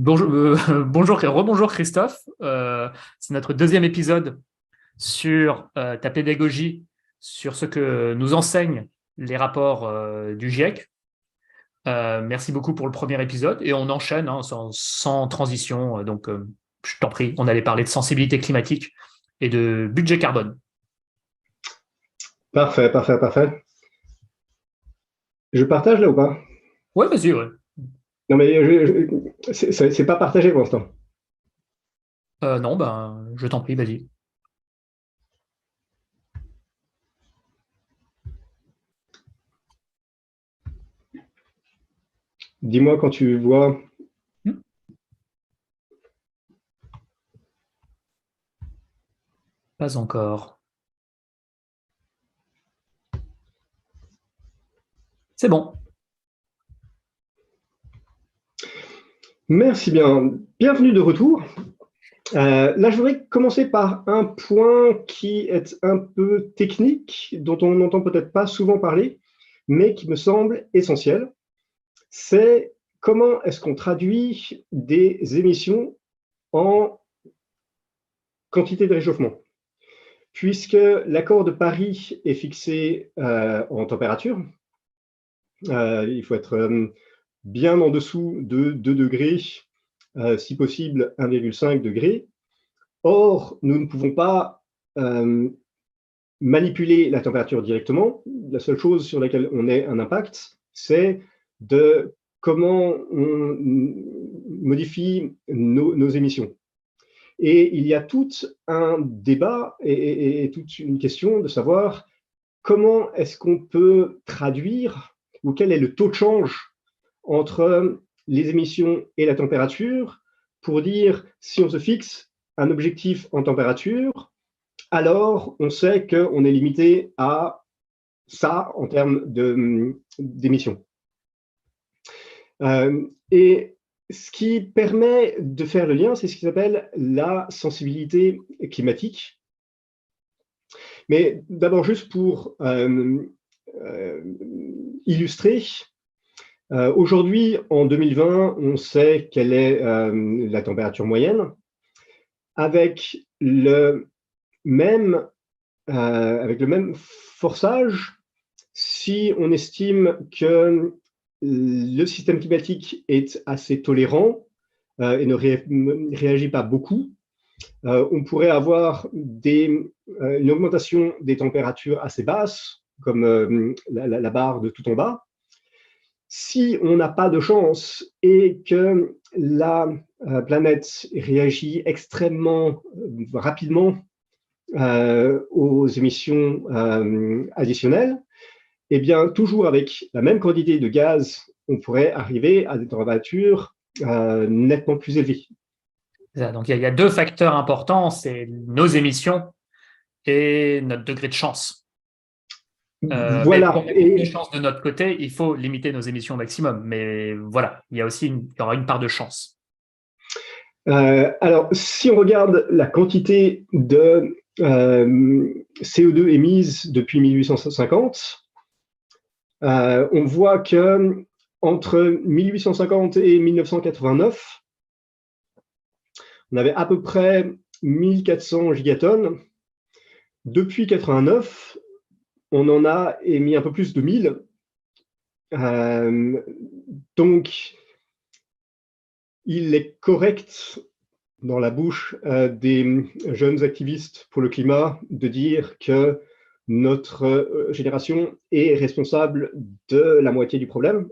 Bonjour, bonjour et rebonjour Christophe. C'est notre deuxième épisode sur ta pédagogie, sur ce que nous enseignent les rapports du GIEC. Merci beaucoup pour le premier épisode et on enchaîne hein, sans transition. Je t'en prie, on allait parler de sensibilité climatique et de budget carbone. Parfait, parfait, parfait. Je partage là ou pas? Ouais, vas-y, ouais. Non, mais c'est pas partagé pour l'instant. Non, ben, je t'en prie, vas-y. Dis-moi quand tu vois. Hmm. Pas encore. C'est bon. Merci bien. Bienvenue de retour. Là, je voudrais commencer par un point qui est un peu technique, dont on n'entend peut-être pas souvent parler, mais qui me semble essentiel. C'est comment est-ce qu'on traduit des émissions en quantité de réchauffement. Puisque l'accord de Paris est fixé en température, il faut être bien en dessous de 2 degrés, si possible 1,5 degré. Or, nous ne pouvons pas manipuler la température directement. La seule chose sur laquelle on ait un impact, c'est de comment on modifie nos émissions. Et il y a tout un débat et toute une question de savoir comment est-ce qu'on peut traduire ou quel est le taux de change entre les émissions et la température pour dire si on se fixe un objectif en température, alors on sait qu'on est limité à ça en termes d'émissions. Et ce qui permet de faire le lien, c'est ce qui s'appelle la sensibilité climatique. Mais d'abord, juste pour illustrer, aujourd'hui, en 2020, on sait quelle est la température moyenne. Avec le même forçage, si on estime que le système climatique est assez tolérant et ne réagit pas beaucoup, on pourrait avoir une augmentation des températures assez basses, comme la barre de tout en bas. Si on n'a pas de chance et que la planète réagit extrêmement rapidement aux émissions additionnelles, eh bien, toujours avec la même quantité de gaz, on pourrait arriver à des températures nettement plus élevées. Donc, il y a deux facteurs importants, c'est nos émissions et notre degré de chance. Mais Voilà. pour mettre les chances de notre côté, il faut limiter nos émissions au maximum. Mais voilà, il y a aussi il y aura une part de chance. Alors, si on regarde la quantité de CO2 émise depuis 1850, on voit que entre 1850 et 1989, on avait à peu près 1400 gigatonnes. Depuis 89, on en a émis un peu plus de 1000. Donc, il est correct dans la bouche des jeunes activistes pour le climat de dire que notre génération est responsable de la moitié du problème.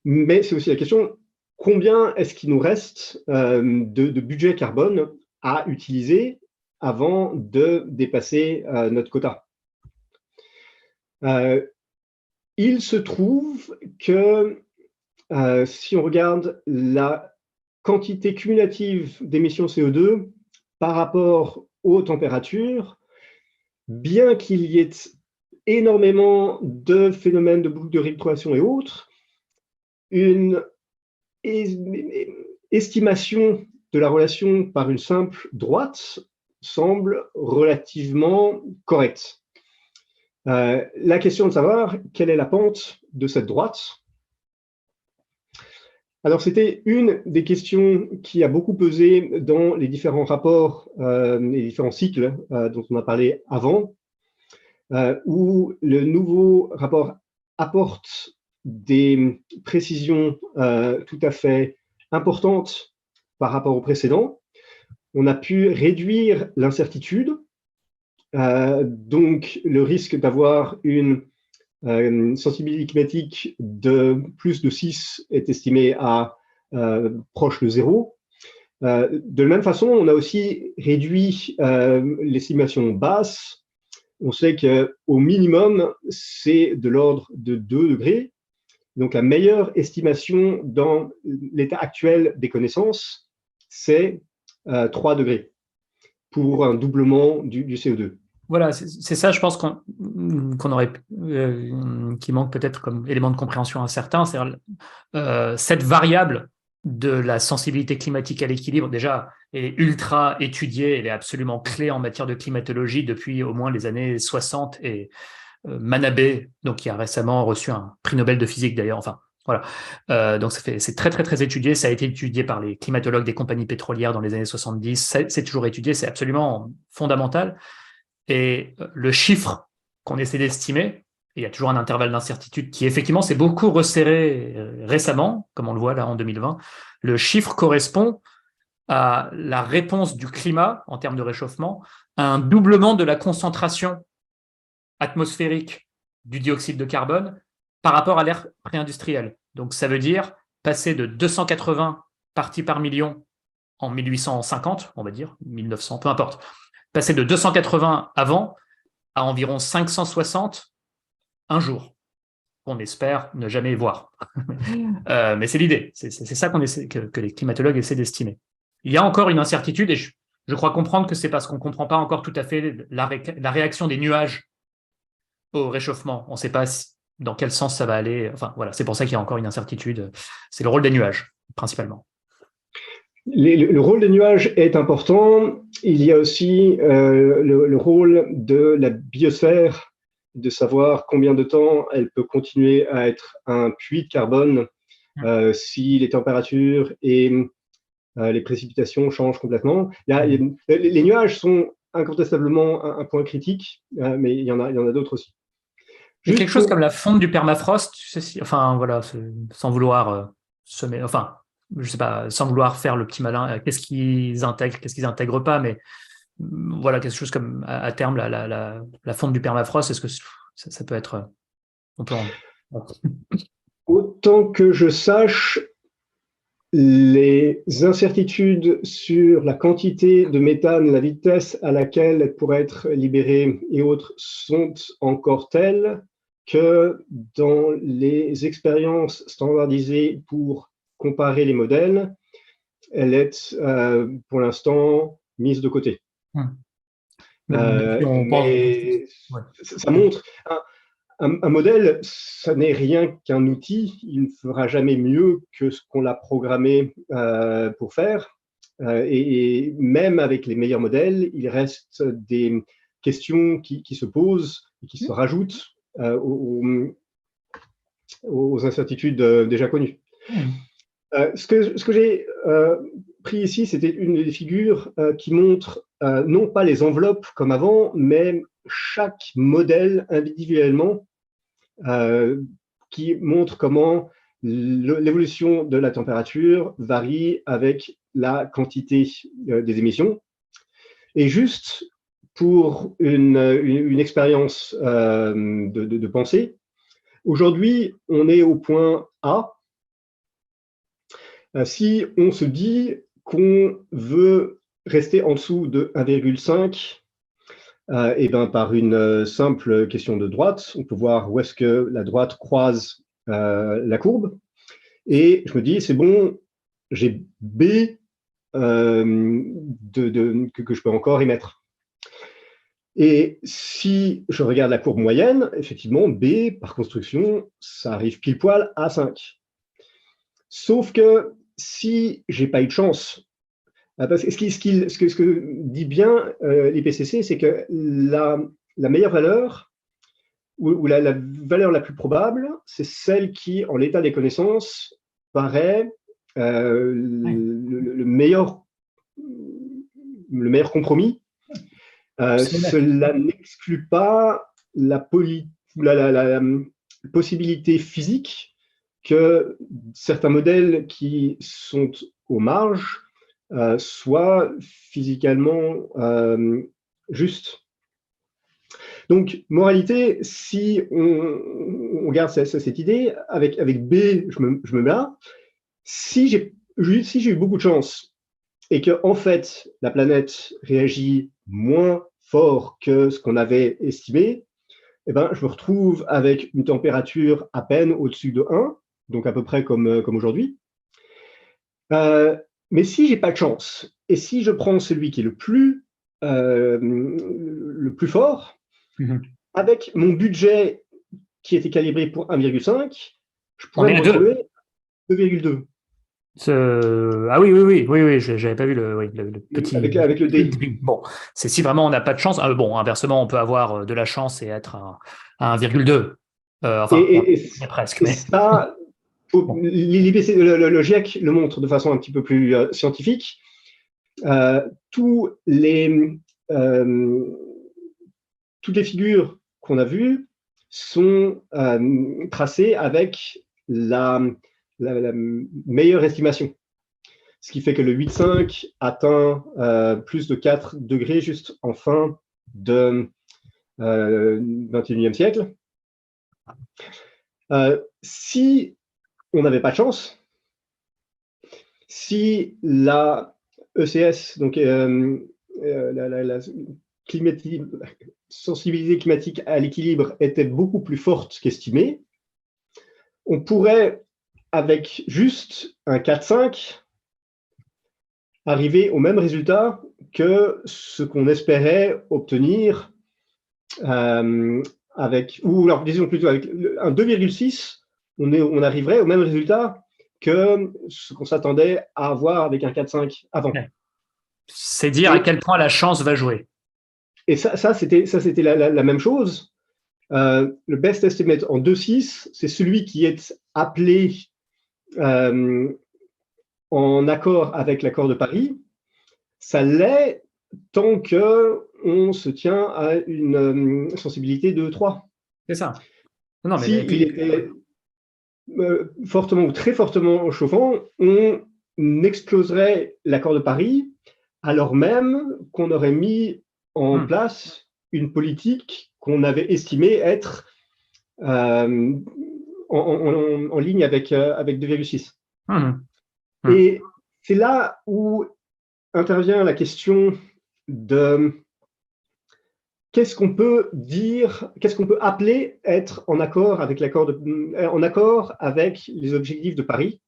Mais c'est aussi la question, combien est-ce qu'il nous reste de budget carbone à utiliser avant de dépasser notre quota? Il se trouve que si on regarde la quantité cumulative d'émissions CO2 par rapport aux températures, bien qu'il y ait énormément de phénomènes de boucle de rétroaction et autres, une estimation de la relation par une simple droite semble relativement correcte. La question de savoir quelle est la pente de cette droite. Alors, c'était une des questions qui a beaucoup pesé dans les différents rapports, les différents cycles dont on a parlé avant, où le nouveau rapport apporte des précisions tout à fait importantes par rapport au précédent. On a pu réduire l'incertitude, donc le risque d'avoir une sensibilité climatique de plus de 6 est estimé à proche de 0. De la même façon, on a aussi réduit l'estimation basse. On sait qu'au minimum, c'est de l'ordre de 2 degrés. Donc, la meilleure estimation dans l'état actuel des connaissances, c'est 3 degrés pour un doublement du CO2. Voilà, c'est ça, je pense qu'on aurait, qui manque peut-être comme élément de compréhension à certains, c'est-à-dire cette variable de la sensibilité climatique à l'équilibre, déjà, est ultra étudiée, elle est absolument clé en matière de climatologie depuis au moins les années 60, et Manabe, donc qui a récemment reçu un prix Nobel de physique d'ailleurs, enfin, voilà. Donc c'est très très très étudié, ça a été étudié par les climatologues des compagnies pétrolières dans les années 70, c'est toujours étudié, c'est absolument fondamental. Et le chiffre qu'on essaie d'estimer, il y a toujours un intervalle d'incertitude qui effectivement s'est beaucoup resserré récemment, comme on le voit là en 2020. Le chiffre correspond à la réponse du climat en termes de réchauffement à un doublement de la concentration atmosphérique du dioxyde de carbone par rapport à l'ère pré-industrielle. Donc ça veut dire passer de 280 parties par million en 1850, on va dire, 1900, peu importe, passer de 280 avant à environ 560 un jour, qu'on espère ne jamais voir. Mais c'est l'idée, c'est ça que les climatologues essaient d'estimer. Il y a encore une incertitude, et je crois comprendre que c'est parce qu'on ne comprend pas encore tout à fait la réaction des nuages au réchauffement. On ne sait pas dans quel sens ça va aller. Enfin, voilà, c'est pour ça qu'il y a encore une incertitude. C'est le rôle des nuages, principalement. Le rôle des nuages est important. Il y a aussi le rôle de la biosphère, de savoir combien de temps elle peut continuer à être un puits de carbone si les températures et les précipitations changent complètement. Les nuages sont incontestablement un point critique, mais il y en a d'autres aussi. Il y a quelque chose comme la fonte du permafrost, tu sais, enfin voilà, sans vouloir semer, enfin, je sais pas, sans vouloir faire le petit malin, qu'est-ce qu'ils intègrent, qu'est-ce qu'ils intègrent pas, mais voilà, quelque chose comme à terme la fonte du permafrost, est-ce que ça peut être, on peut en... Autant que je sache, les incertitudes sur la quantité de méthane, la vitesse à laquelle elle pourrait être libérée et autres sont encore telles que dans les expériences standardisées pour comparer les modèles, elle est pour l'instant mise de côté. Mais ça montre un modèle, ça n'est rien qu'un outil. Il ne fera jamais mieux que ce qu'on l'a programmé pour faire. Et même avec les meilleurs modèles, il reste des questions qui se posent et qui se rajoutent aux incertitudes déjà connues. Ce que j'ai pris ici, c'était une des figures qui montre non pas les enveloppes comme avant, mais chaque modèle individuellement, qui montre comment l'évolution de la température varie avec la quantité des émissions. Et juste pour une expérience de pensée, aujourd'hui, on est au point A. Si on se dit qu'on veut rester en dessous de 1,5, et ben, par une simple question de droite, on peut voir où est-ce que la droite croise la courbe. Et je me dis, c'est bon, j'ai B que je peux encore y mettre. Et si je regarde la courbe moyenne, effectivement, B, par construction, ça arrive pile poil à 5. Sauf que si j'ai pas eu de chance, parce que ce que dit bien l'IPCC, c'est que la meilleure valeur, ou la valeur la plus probable, c'est celle qui, en l'état des connaissances, paraît le meilleur compromis. Cela n'exclut pas la possibilité physique que certains modèles qui sont aux marges soient physiquement justes. Donc, moralité, si on garde cette idée, avec B, je me mets là. Si j'ai eu beaucoup de chance et que, en fait, la planète réagit moins fort que ce qu'on avait estimé, eh ben, je me retrouve avec une température à peine au-dessus de 1, donc à peu près comme aujourd'hui. Mais si j'ai pas de chance, et si je prends celui qui est le plus fort, avec mon budget qui était calibré pour 1,5, je pourrais me retrouver à 2,2. Ah oui, j'avais pas vu le petit. Avec le D. Bon, c'est si vraiment on n'a pas de chance. Bon, inversement, on peut avoir de la chance et être à 1,2. Enfin, presque. Mais... ça, l'IPC, le GIEC le montre de façon un petit peu plus scientifique. Toutes les figures qu'on a vues sont tracées avec la meilleure estimation. Ce qui fait que le 8,5 atteint plus de 4 degrés juste en fin de 21e siècle. Si on n'avait pas de chance, si la ECS, donc la sensibilité climatique à l'équilibre, était beaucoup plus forte qu'estimée, on pourrait, avec juste un 4,5, arriver au même résultat que ce qu'on espérait obtenir avec, ou alors disons plutôt avec un 2,6, on arriverait au même résultat que ce qu'on s'attendait à avoir avec un 4,5 avant. C'est dire à quel point la chance va jouer. Et ça c'était la même chose. Le best estimate en 2,6, c'est celui qui est appelé en accord avec l'accord de Paris. Ça l'est tant qu'on se tient à une sensibilité de 3. C'est ça. Non, mais il était fortement ou très fortement chauffant, on exploserait l'accord de Paris, alors même qu'on aurait mis en place une politique qu'on avait estimée être en ligne avec 2,6. Et c'est là où intervient la question de qu'est-ce qu'on peut dire, qu'est-ce qu'on peut appeler être en accord avec les objectifs de Paris.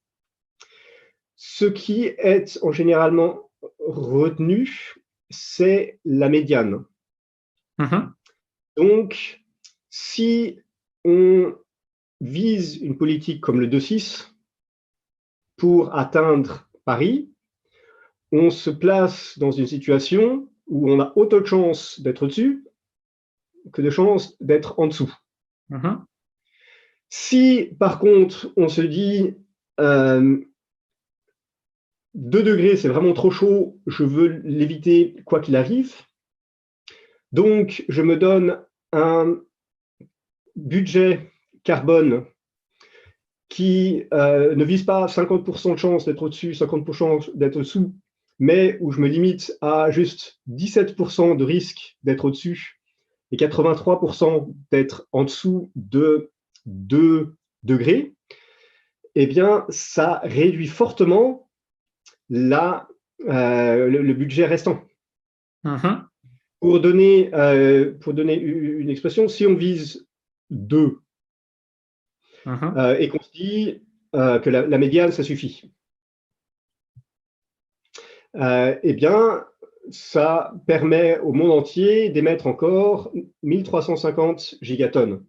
Ce qui est en généralement retenu, c'est la médiane. Donc, si on vise une politique comme le 2,6 pour atteindre Paris, on se place dans une situation où on a autant de chances d'être au-dessus que de chances d'être en dessous. Si, par contre, on se dit 2 degrés, c'est vraiment trop chaud, je veux l'éviter quoi qu'il arrive, donc je me donne un budget carbone qui ne vise pas 50% de chance d'être au-dessus, 50% d'être au-dessous, mais où je me limite à juste 17% de risque d'être au-dessus et 83% d'être en dessous de 2 degrés, eh bien, ça réduit fortement le budget restant. Pour donner une expression, si on vise 2 et qu'on se dit que la médiane, ça suffit, eh bien, ça permet au monde entier d'émettre encore 1350 gigatonnes.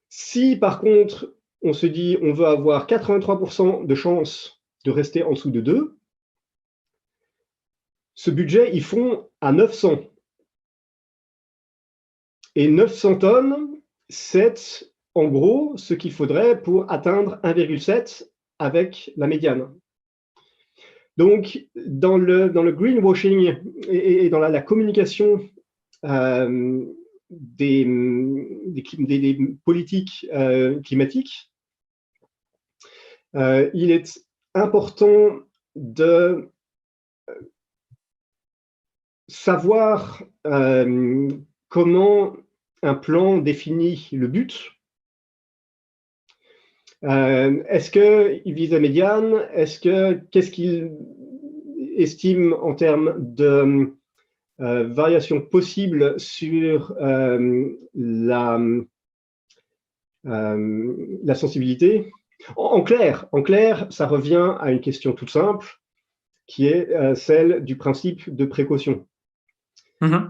Si, par contre, on se dit on veut avoir 83% de chance de rester en dessous de 2, ce budget, ils font à 900. Et 900 tonnes, c'est en gros ce qu'il faudrait pour atteindre 1,7 avec la médiane. Donc, dans le greenwashing et dans la communication des politiques climatiques, il est important de savoir comment un plan définit le but. Est-ce qu'il vise la médiane? Qu'est-ce qu'il estime en termes de variations possibles sur la sensibilité? En clair, ça revient à une question toute simple, qui est celle du principe de précaution.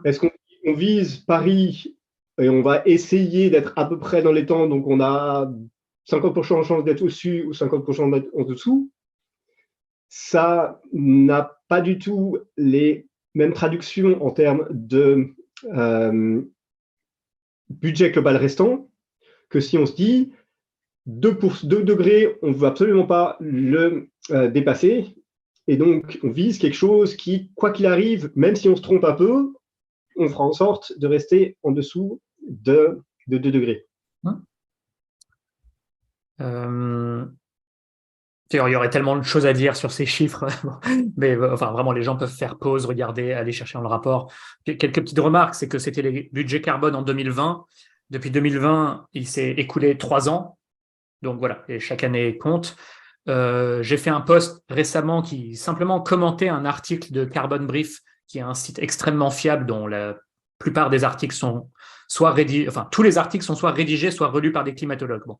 Est-ce qu'on vise Paris et on va essayer d'être à peu près dans les temps, donc on a 50% de chance d'être au-dessus ou 50% d'être en dessous? Ça n'a pas du tout les mêmes traductions en termes de budget global restant que si on se dit 2 degrés, on ne veut absolument pas le dépasser. Et donc, on vise quelque chose qui, quoi qu'il arrive, même si on se trompe un peu, on fera en sorte de rester en dessous de 2 degrés. Il y aurait tellement de choses à dire sur ces chiffres, mais enfin vraiment les gens peuvent faire pause, regarder, aller chercher dans le rapport. Quelques petites remarques, c'est que c'était les budgets carbone en 2020. Depuis 2020, il s'est écoulé 3 ans, donc voilà, et chaque année compte. J'ai fait un post récemment qui simplement commentait un article de Carbon Brief, qui est un site extrêmement fiable dont la plupart des articles sont soit rédigés, enfin tous les articles sont soit rédigés, soit relus par des climatologues. Bon.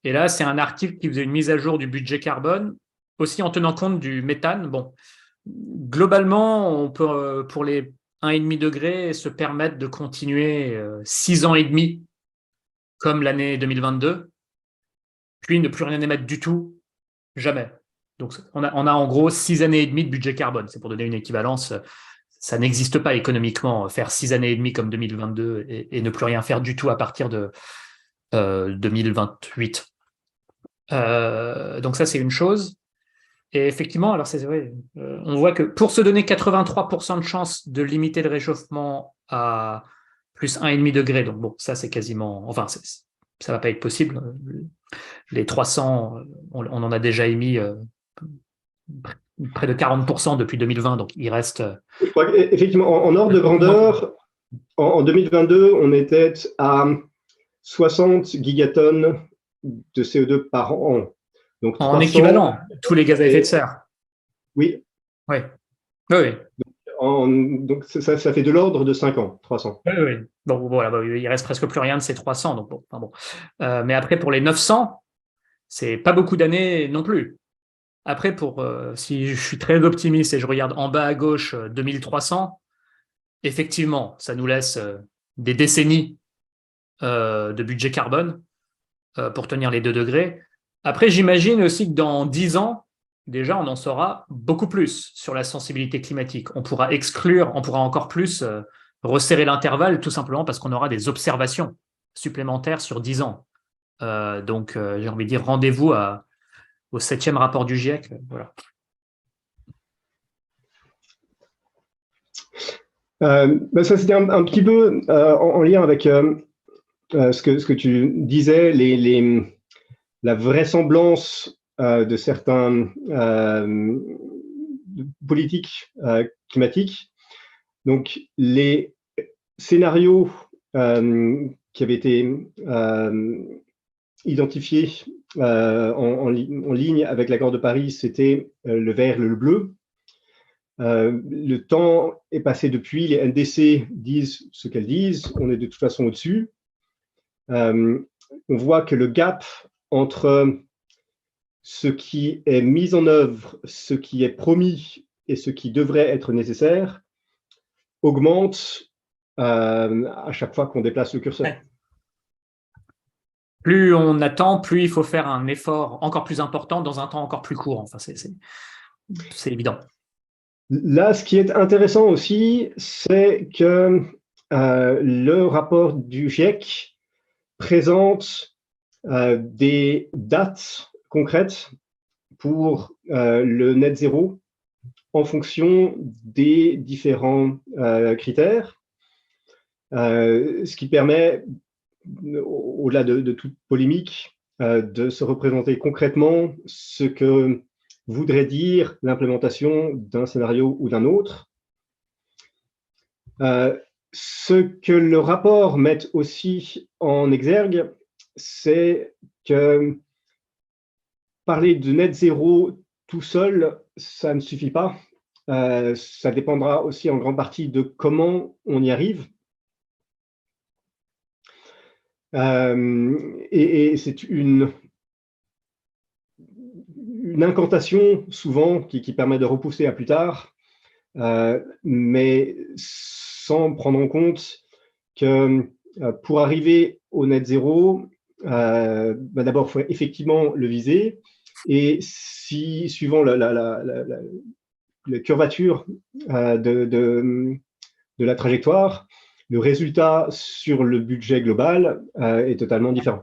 Et là, c'est un article qui faisait une mise à jour du budget carbone, aussi en tenant compte du méthane. Bon, globalement, on peut, pour les 1,5 degrés, se permettre de continuer 6 ans et demi, comme l'année 2022, puis ne plus rien émettre du tout, jamais. Donc, on a en gros 6 années et demie de budget carbone. C'est pour donner une équivalence. Ça n'existe pas économiquement, faire 6 années et demie comme 2022 et ne plus rien faire du tout à partir de 2028. Donc ça, c'est une chose. Et effectivement, alors c'est vrai, on voit que pour se donner 83% de chance de limiter le réchauffement à plus 1,5 degré, donc bon, ça c'est quasiment, enfin, ça va pas être possible. Les 300, on en a déjà émis près de 40% depuis 2020, donc il reste... Je crois qu'effectivement, en ordre de grandeur, en 2022, on était à 60 gigatonnes de CO2 par an. Donc, en équivalent, tous les gaz à effet de serre. Oui. Oui. Oui. Donc ça fait de l'ordre de 5 ans, 300. Oui. Donc voilà, il reste presque plus rien de ces 300. Donc bon, enfin bon. Mais après, pour les 900, c'est pas beaucoup d'années non plus. Après, si je suis très optimiste et je regarde en bas à gauche 2300, effectivement, ça nous laisse des décennies de budget carbone pour tenir les 2 degrés. Après, j'imagine aussi que dans 10 ans, déjà, on en saura beaucoup plus sur la sensibilité climatique. On pourra encore plus resserrer l'intervalle, tout simplement parce qu'on aura des observations supplémentaires sur 10 ans. Donc, j'ai envie de dire rendez-vous au 7e rapport du GIEC. Voilà. Ça, c'était un petit peu en lien avec ce que tu disais, la vraisemblance de certains politiques climatiques. Donc, les scénarios qui avaient été identifiés en ligne avec l'accord de Paris, c'était le vert, le bleu. Le temps est passé depuis, les NDC disent ce qu'elles disent, on est de toute façon au-dessus. On voit que le gap entre ce qui est mis en œuvre, ce qui est promis et ce qui devrait être nécessaire augmente à chaque fois qu'on déplace le curseur. Ouais. Plus on attend, plus il faut faire un effort encore plus important dans un temps encore plus court. Enfin, c'est évident. Là, ce qui est intéressant aussi, c'est que le rapport du GIEC présente des dates concrètes pour le net zéro en fonction des différents critères, ce qui permet, au-delà de toute polémique, de se représenter concrètement ce que voudrait dire l'implémentation d'un scénario ou d'un autre. Ce que le rapport met aussi en exergue, c'est que parler de net zéro tout seul, ça ne suffit pas. Ça dépendra aussi en grande partie de comment on y arrive. Et c'est une incantation souvent qui permet de repousser à plus tard, mais sans prendre en compte que pour arriver au net zéro, d'abord, il faut effectivement le viser. Et si, suivant la curvature de la trajectoire, le résultat sur le budget global est totalement différent.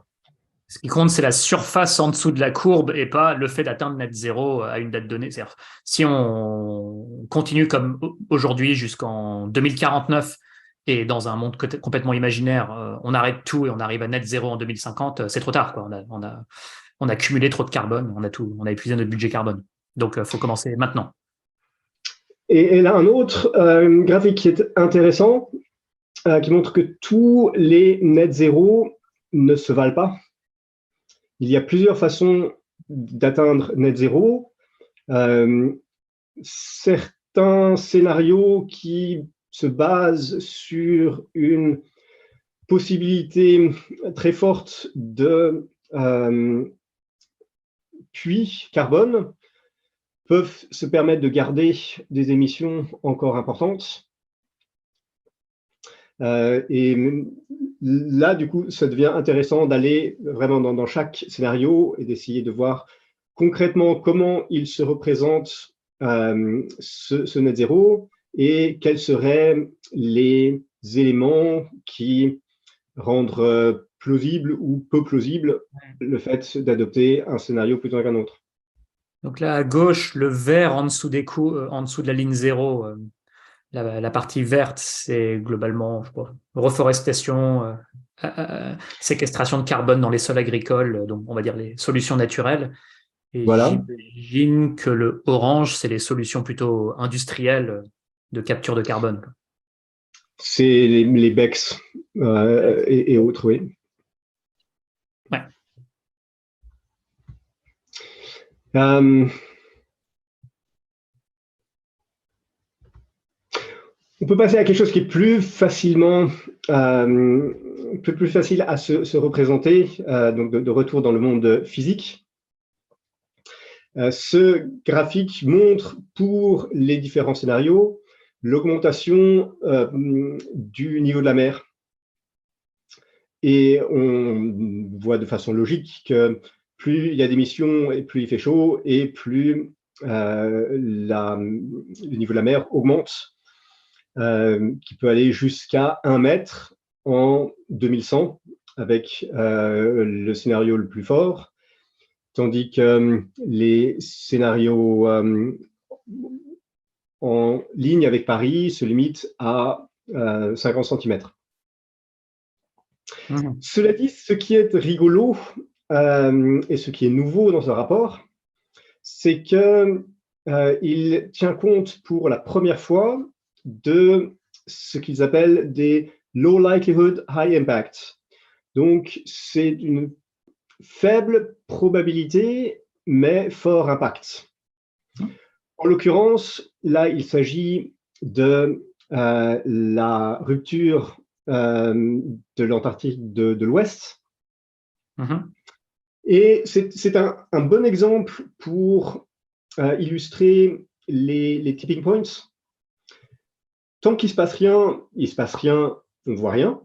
Ce qui compte, c'est la surface en dessous de la courbe et pas le fait d'atteindre net zéro à une date donnée. C'est-à-dire, si on continue comme aujourd'hui jusqu'en 2049 et dans un monde complètement imaginaire, on arrête tout et on arrive à net zéro en 2050, c'est trop tard, quoi. On a cumulé trop de carbone, on a épuisé notre budget carbone. Donc, il faut commencer maintenant. Et là, un autre graphique qui est intéressant, qui montre que tous les net zéro ne se valent pas. Il y a plusieurs façons d'atteindre net zéro. Certains scénarios qui se basent sur une possibilité très forte de puits carbone peuvent se permettre de garder des émissions encore importantes. Et là, du coup, ça devient intéressant d'aller vraiment dans chaque scénario et d'essayer de voir concrètement comment il se représente ce net zéro et quels seraient les éléments qui rendent plausible ou peu plausible le fait d'adopter un scénario plutôt qu'un autre. Donc là, à gauche, le vert en dessous en dessous de la ligne zéro, la partie verte, c'est globalement, je sais pas, reforestation, séquestration de carbone dans les sols agricoles, donc on va dire les solutions naturelles. Et Voilà. j'imagine que le orange, c'est les solutions plutôt industrielles de capture de carbone. C'est les BECS et autres, oui. Ouais. On peut passer à quelque chose qui est plus facilement, plus facile à se représenter, donc de retour dans le monde physique. Ce graphique montre pour les différents scénarios l'augmentation du niveau de la mer. Et on voit de façon logique que plus il y a d'émissions et plus il fait chaud et plus le niveau de la mer augmente, qui peut aller jusqu'à 1 mètre en 2100 avec le scénario le plus fort, tandis que les scénarios en ligne avec Paris se limitent à 50 cm. Cela dit, ce qui est rigolo et ce qui est nouveau dans ce rapport, c'est qu'il tient compte pour la première fois de ce qu'ils appellent des low likelihood, high impact. Donc, c'est une faible probabilité, mais fort impact. En l'occurrence, là, il s'agit de la rupture de l'Antarctique de l'Ouest. Et c'est un bon exemple pour illustrer les tipping points. Tant qu'il ne se passe rien, il ne se passe rien, on ne voit rien.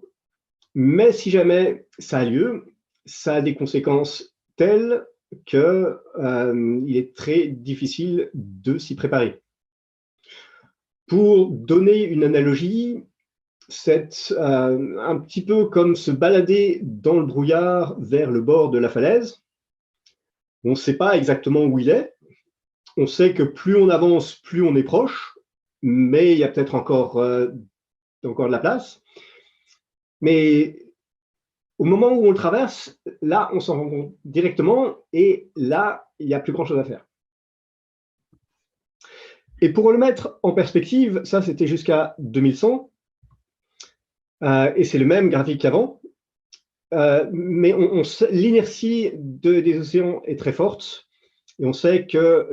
Mais si jamais ça a lieu, ça a des conséquences telles qu'il est très difficile de s'y préparer. Pour donner une analogie, c'est un petit peu comme se balader dans le brouillard vers le bord de la falaise. On ne sait pas exactement où il est. On sait que plus on avance, plus on est proche, mais il y a peut-être encore de la place. Mais au moment où on le traverse, là, on s'en rend compte directement et là, il n'y a plus grand-chose à faire. Et pour le mettre en perspective, ça, c'était jusqu'à 2100. Et c'est le même graphique qu'avant. Mais l'inertie des océans est très forte. Et on sait que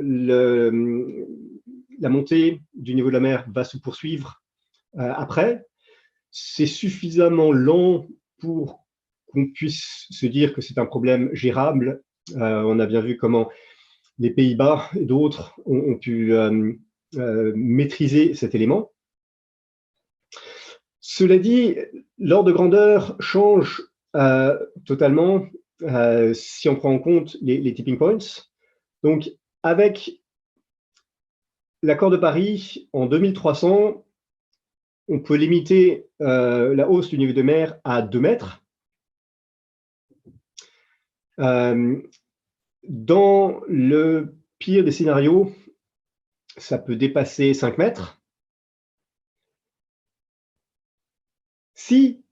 la montée du niveau de la mer va se poursuivre après. C'est suffisamment lent pour qu'on puisse se dire que c'est un problème gérable. On a bien vu comment les Pays-Bas et d'autres ont pu maîtriser cet élément. Cela dit, l'ordre de grandeur change totalement si on prend en compte les tipping points. Donc, avec l'accord de Paris en 2300, on peut limiter la hausse du niveau de mer à 2 mètres. Dans le pire des scénarios, ça peut dépasser 5 mètres. Si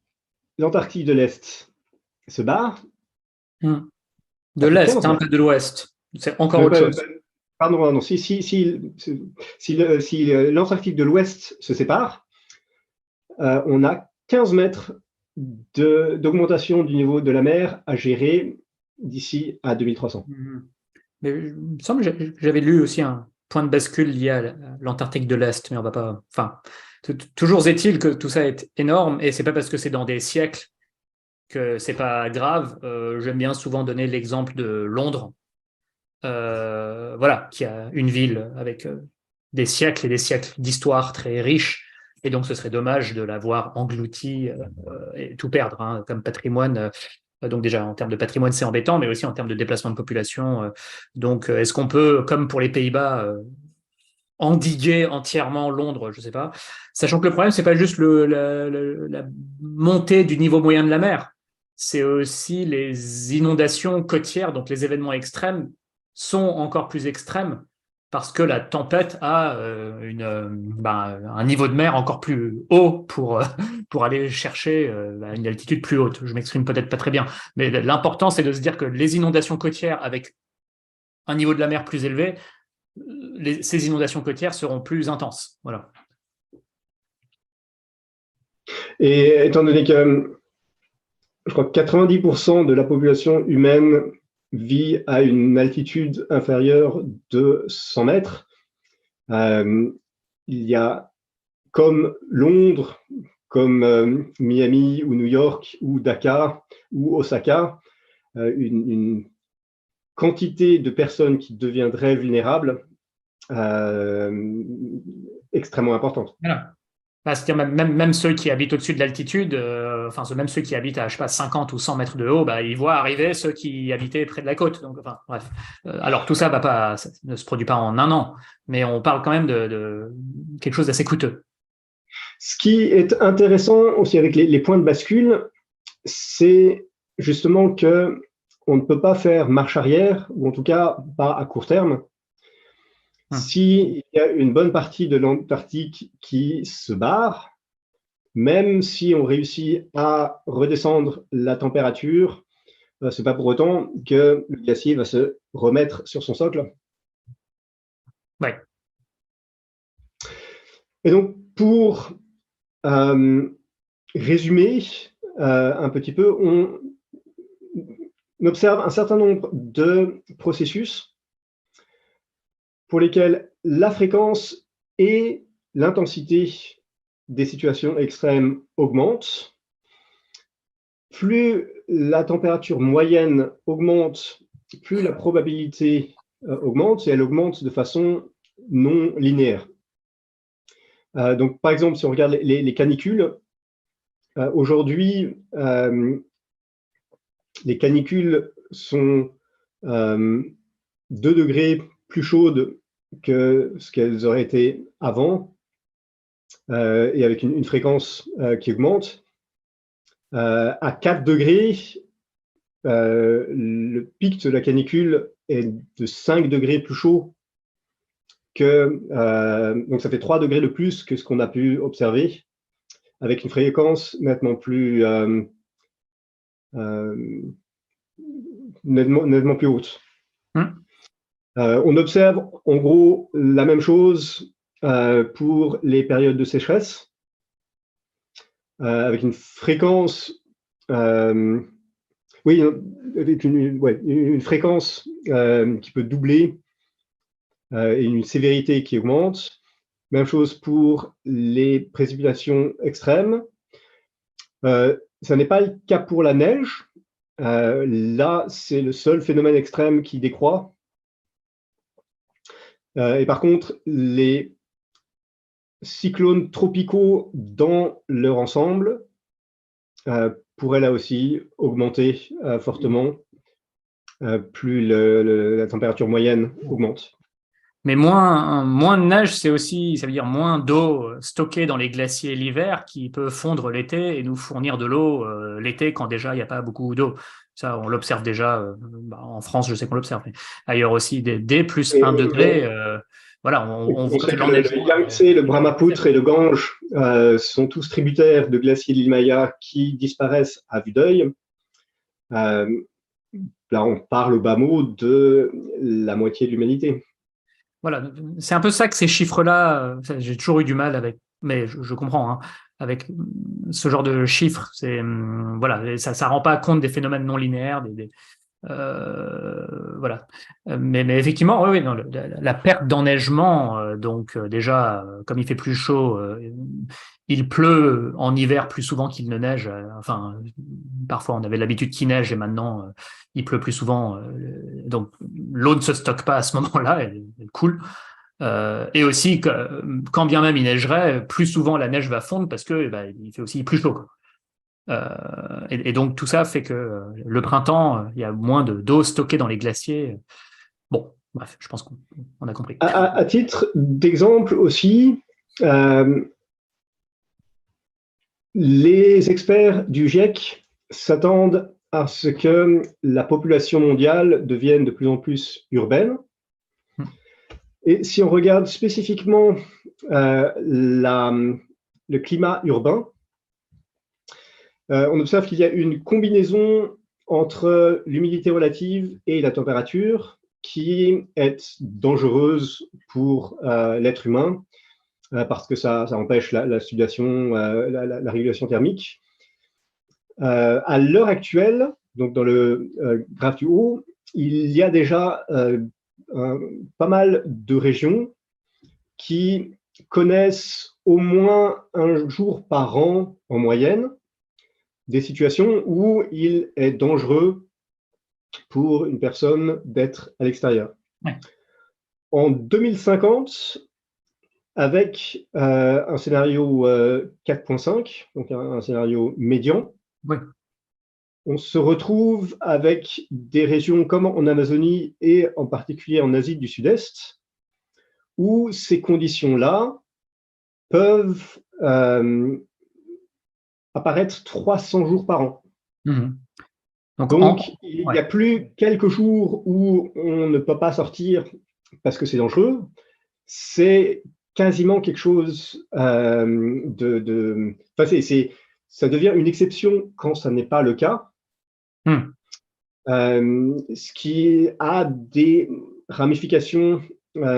l'Antarctique de l'Est se barre, de l'Est, pas de l'Ouest, c'est encore autre chose. Pardon, non, si l'Antarctique de l'Ouest se sépare, on a 15 mètres d'augmentation du niveau de la mer à gérer d'ici à 2300. Mais il me semble que j'avais lu aussi un point de bascule lié à l'Antarctique de l'Est, mais on va pas. Enfin, toujours est-il que tout ça est énorme, et c'est pas parce que c'est dans des siècles que c'est pas grave. J'aime bien souvent donner l'exemple de Londres, voilà, qui a une ville avec des siècles et des siècles d'histoire très riche, et donc ce serait dommage de la voir engloutie et tout perdre hein, comme patrimoine. Donc déjà, en termes de patrimoine, c'est embêtant, mais aussi en termes de déplacement de population. Donc, est-ce qu'on peut, comme pour les Pays-Bas, endiguer entièrement Londres? Je ne sais pas. Sachant que le problème, c'est pas juste la montée du niveau moyen de la mer, c'est aussi les inondations côtières, donc les événements extrêmes sont encore plus extrêmes parce que la tempête a un niveau de mer encore plus haut pour aller chercher une altitude plus haute. Je m'exprime peut-être pas très bien, mais l'important, c'est de se dire que les inondations côtières avec un niveau de la mer plus élevé, ces inondations côtières seront plus intenses. Voilà. Et étant donné que je crois que 90% de la population humaine vit à une altitude inférieure de 100 mètres, il y a comme Londres, comme Miami ou New York ou Dakar ou Osaka, une quantité de personnes qui deviendraient vulnérables extrêmement importante. Voilà. C'est-à-dire même ceux qui habitent au-dessus de l'altitude, même ceux qui habitent à, je sais pas, 50 ou 100 mètres de haut, ils voient arriver ceux qui habitaient près de la côte. Donc, bref. Alors tout ça ça ne se produit pas en un an, mais on parle quand même de quelque chose d'assez coûteux. Ce qui est intéressant aussi avec les points de bascule, c'est justement que on ne peut pas faire marche arrière, ou en tout cas pas à court terme. S'il y a une bonne partie de l'Antarctique qui se barre, même si on réussit à redescendre la température, ce n'est pas pour autant que le glacier va se remettre sur son socle. Ouais. Et donc, pour résumer un petit peu, on observe un certain nombre de processus pour lesquels la fréquence et l'intensité des situations extrêmes augmentent. Plus la température moyenne augmente, plus la probabilité augmente, et elle augmente de façon non linéaire. Donc, par exemple, si on regarde les canicules, aujourd'hui, les canicules sont 2 degrés plus chaudes que ce qu'elles auraient été avant. et avec une fréquence qui augmente. À 4 degrés, le pic de la canicule est de 5 degrés plus chaud donc ça fait 3 degrés de plus que ce qu'on a pu observer, avec une fréquence nettement plus haute. On observe en gros la même chose pour les périodes de sécheresse, avec une fréquence, avec une fréquence qui peut doubler et une sévérité qui augmente. Même chose pour les précipitations extrêmes. Ça n'est pas le cas pour la neige. Là, c'est le seul phénomène extrême qui décroît. Et par contre, les cyclones tropicaux dans leur ensemble pourraient là aussi augmenter fortement plus la température moyenne augmente. Mais moins de neige, ça veut dire moins d'eau stockée dans les glaciers l'hiver qui peut fondre l'été et nous fournir de l'eau l'été quand déjà il n'y a pas beaucoup d'eau. Ça, on l'observe déjà. En France, je sais qu'on l'observe, mais ailleurs aussi, dès plus 1 degré, voilà, on voit que le Yangtze, le Brahmapoutre et le Gange sont tous tributaires de glaciers de l'Himalaya qui disparaissent à vue d'œil. Là, on parle au bas mot de la moitié de l'humanité. Voilà, c'est un peu ça que ces chiffres-là, j'ai toujours eu du mal avec, mais je comprends, hein, avec ce genre de chiffres. Voilà, ça rend pas compte des phénomènes non linéaires, voilà. Mais effectivement, oui, non, la perte d'enneigement, donc déjà, comme il fait plus chaud, il pleut en hiver plus souvent qu'il ne neige. Enfin, parfois on avait l'habitude qu'il neige et maintenant il pleut plus souvent. Donc l'eau ne se stocke pas à ce moment-là, elle coule. Et aussi, quand bien même il neigerait, plus souvent la neige va fondre parce que il fait aussi plus chaud, quoi. Et donc tout ça fait que le printemps, il y a moins d'eau stockée dans les glaciers. Bon, bref, je pense qu'on a compris. À titre d'exemple aussi, les experts du GIEC s'attendent à ce que la population mondiale devienne de plus en plus urbaine. Et si on regarde spécifiquement le climat urbain, on observe qu'il y a une combinaison entre l'humidité relative et la température qui est dangereuse pour l'être humain parce que ça empêche la sudation, la régulation thermique. À l'heure actuelle, donc dans le graphe du haut, il y a déjà pas mal de régions qui connaissent au moins un jour par an en moyenne des situations où il est dangereux pour une personne d'être à l'extérieur. Ouais. En 2050, avec un scénario 4.5, donc un scénario médian, ouais. On se retrouve avec des régions comme en Amazonie et en particulier en Asie du Sud-Est, où ces conditions-là peuvent apparaître 300 jours par an. Mmh. Donc, il n'y a plus quelques jours où on ne peut pas sortir parce que c'est dangereux. C'est quasiment quelque chose ça devient une exception quand ça n'est pas le cas. Ce qui a des ramifications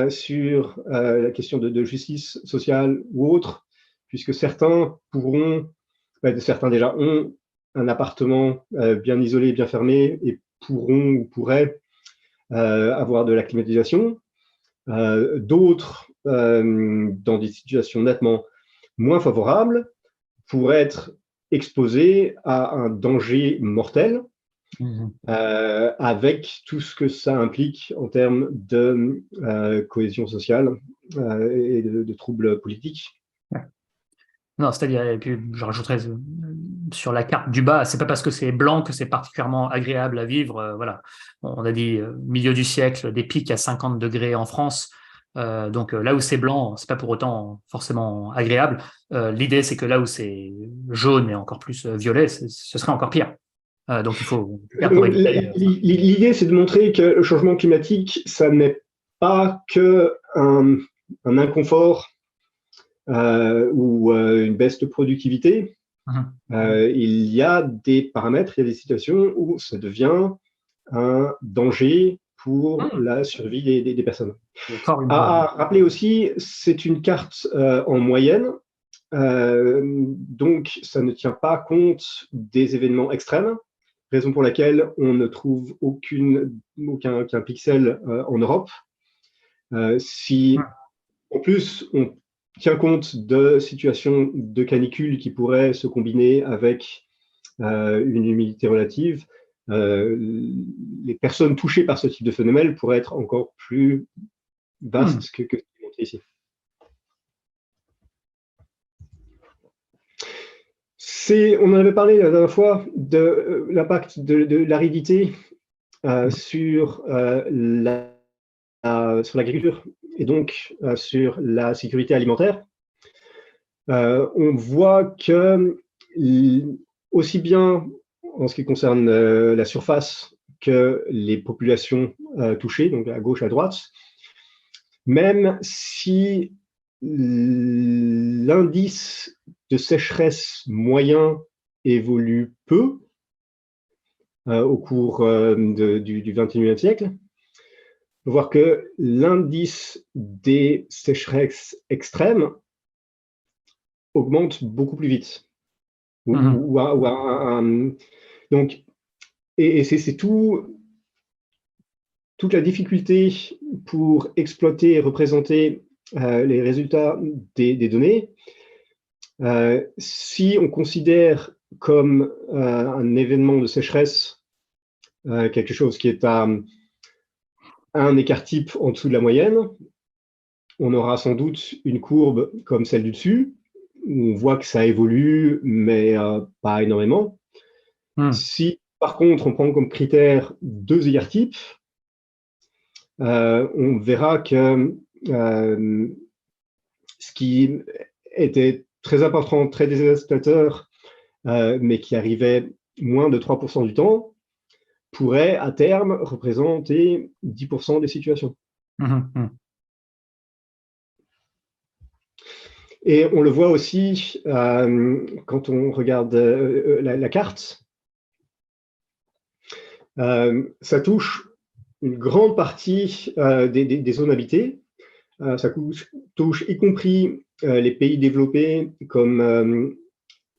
sur la question de justice sociale ou autre, puisque certains certains déjà ont un appartement bien isolé, bien fermé, et pourront ou pourraient avoir de la climatisation. D'autres, dans des situations nettement moins favorables, pourraient être exposés à un danger mortel, avec tout ce que ça implique en termes de cohésion sociale et de troubles politiques. Non, c'est-à-dire, et puis je rajouterais sur la carte du bas, c'est pas parce que c'est blanc que c'est particulièrement agréable à vivre. Voilà, on a dit milieu du siècle, des pics à 50 degrés en France. Donc là où c'est blanc, c'est pas pour autant forcément agréable. L'idée, c'est que là où c'est jaune et encore plus violet, ce serait encore pire. Donc il faut faire pour éviter ça. L'idée, c'est de montrer que le changement climatique, ça n'est pas que un inconfort ou une baisse de productivité. Il y a des paramètres, il y a des situations où ça devient un danger pour la survie des personnes. À rappeler aussi, c'est une carte en moyenne, donc ça ne tient pas compte des événements extrêmes, raison pour laquelle on ne trouve aucun pixel en Europe. Si en plus on tient compte de situations de canicule qui pourraient se combiner avec une humidité relative, les personnes touchées par ce type de phénomène pourraient être encore plus vastes que ce qui est montré ici. On en avait parlé la dernière fois de l'impact de l'aridité sur l'agriculture et donc sur la sécurité alimentaire. On voit que aussi bien en ce qui concerne la surface que les populations touchées, donc à gauche, à droite, même si l'indice de sécheresse moyen évolue peu au cours du XXIe siècle, on va voir que l'indice des sécheresses extrêmes augmente beaucoup plus vite. Donc, et c'est toute la difficulté pour exploiter et représenter les résultats des données. Si on considère comme un événement de sécheresse quelque chose qui est à un écart type en dessous de la moyenne, on aura sans doute une courbe comme celle du dessus, où on voit que ça évolue, mais pas énormément. Si par contre on prend comme critère 2 écarts types, on verra que ce qui était très important, très dévastateur, mais qui arrivait moins de 3% du temps, pourrait à terme représenter 10% des situations. Et on le voit aussi quand on regarde la carte. Ça touche une grande partie des zones habitées. Ça touche y compris les pays développés comme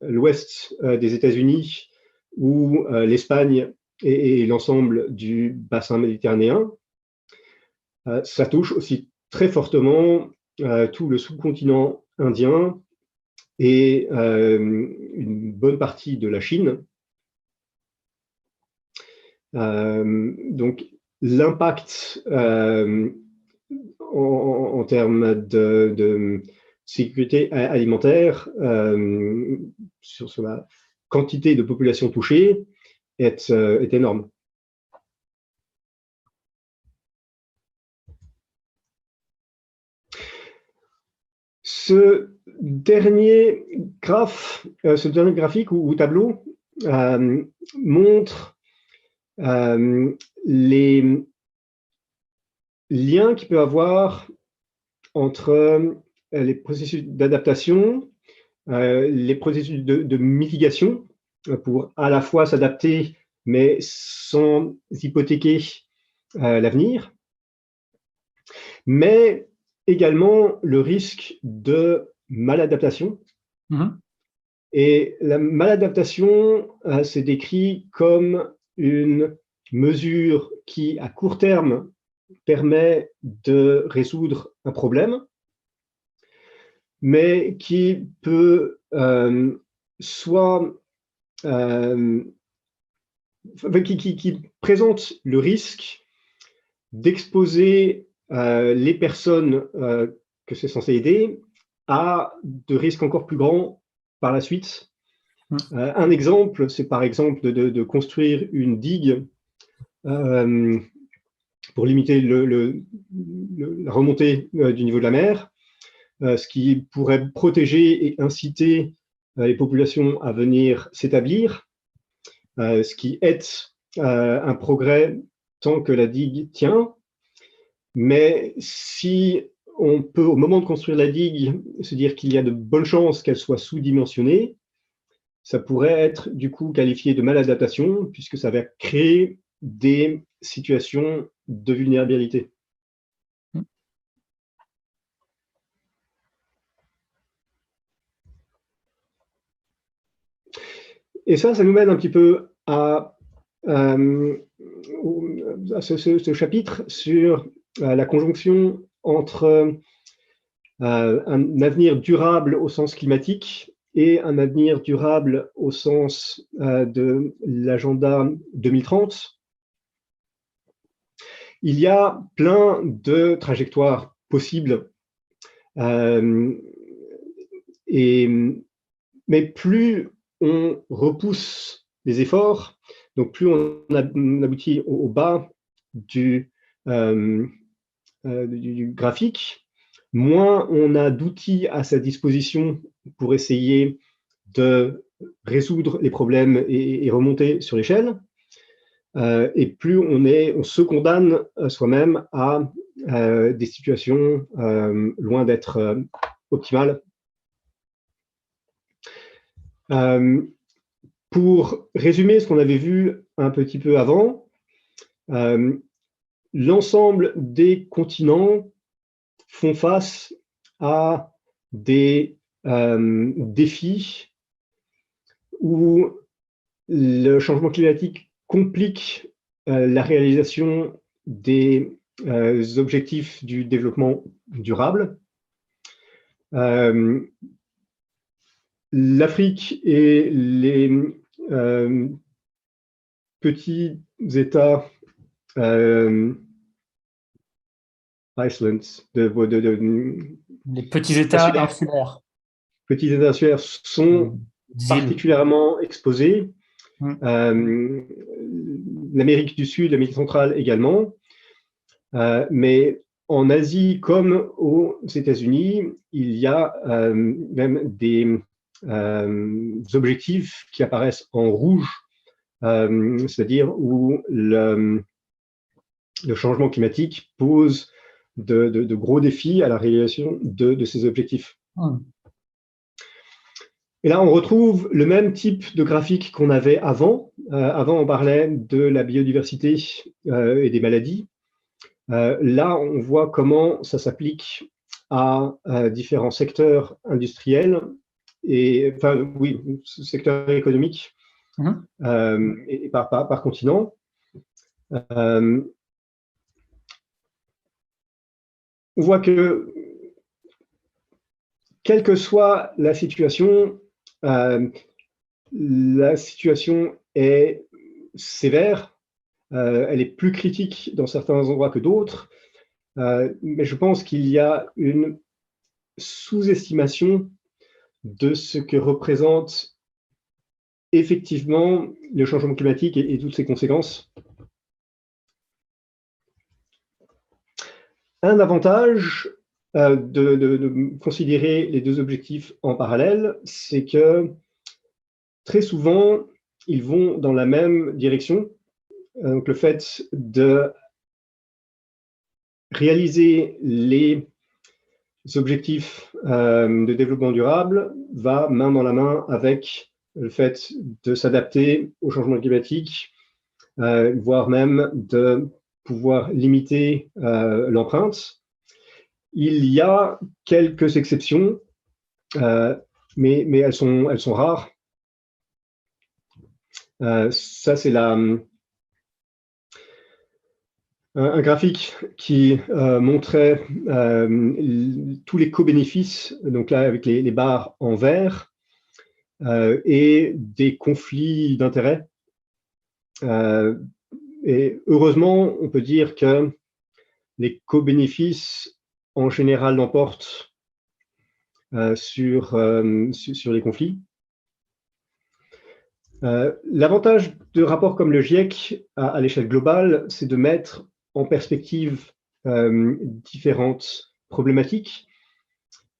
l'ouest des États-Unis ou l'Espagne et l'ensemble du bassin méditerranéen. Ça touche aussi très fortement tout le sous-continent indien et une bonne partie de la Chine. Donc, l'impact en termes de sécurité alimentaire sur la quantité de population touchée est énorme. Ce dernier graphique ou tableau montre les liens qu'il peut y avoir entre les processus d'adaptation, les processus de mitigation pour à la fois s'adapter mais sans hypothéquer l'avenir, mais également le risque de maladaptation. Et la maladaptation, c'est décrit comme une mesure qui, à court terme, permet de résoudre un problème, mais qui peut qui présente le risque d'exposer les personnes que c'est censé aider à de risques encore plus grands par la suite. Un exemple, c'est par exemple de construire une digue pour limiter la remontée du niveau de la mer, ce qui pourrait protéger et inciter les populations à venir s'établir, ce qui est un progrès tant que la digue tient. Mais si on peut, au moment de construire la digue, se dire qu'il y a de bonnes chances qu'elle soit sous-dimensionnée, ça pourrait être du coup qualifié de maladaptation, puisque ça va créer des situations de vulnérabilité. Et ça nous mène un petit peu à ce chapitre sur la conjonction entre un avenir durable au sens climatique et un avenir durable au sens de l'agenda 2030. Il y a plein de trajectoires possibles, mais plus on repousse les efforts, donc plus on aboutit au bas du graphique, moins on a d'outils à sa disposition pour essayer de résoudre les problèmes et remonter sur l'échelle. Et plus on se condamne soi-même à des situations loin d'être optimales. Pour résumer ce qu'on avait vu un petit peu avant, l'ensemble des continents font face à des défis où le changement climatique complique la réalisation des objectifs du développement durable. L'Afrique et les petits États Iceland, les petits États insulaires. Petits États insulaires sont particulièrement exposés. L'Amérique du Sud, l'Amérique centrale également. Mais en Asie comme aux États-Unis, il y a même des objectifs qui apparaissent en rouge, c'est-à-dire où le changement climatique pose de gros défis à la réalisation de ces objectifs. Et là, on retrouve le même type de graphique qu'on avait avant. Avant, on parlait de la biodiversité et des maladies. Là, on voit comment ça s'applique à différents secteurs industriels et, enfin, oui, secteurs économiques et par continent. On voit que, quelle que soit la situation est sévère, elle est plus critique dans certains endroits que d'autres, mais je pense qu'il y a une sous-estimation de ce que représente effectivement le changement climatique et toutes ses conséquences. Un avantage de considérer les deux objectifs en parallèle, c'est que très souvent, ils vont dans la même direction. Donc, le fait de réaliser les objectifs de développement durable va main dans la main avec le fait de s'adapter au changement climatique, voire même de pouvoir limiter l'empreinte. Il y a quelques exceptions, mais elles sont rares. Ça, c'est un graphique qui montrait tous les co-bénéfices, donc là avec les barres en vert, et des conflits d'intérêts. Et heureusement, on peut dire que les co-bénéfices en général l'emportent sur les conflits. L'avantage de rapports comme le GIEC à l'échelle globale, c'est de mettre en perspective différentes problématiques.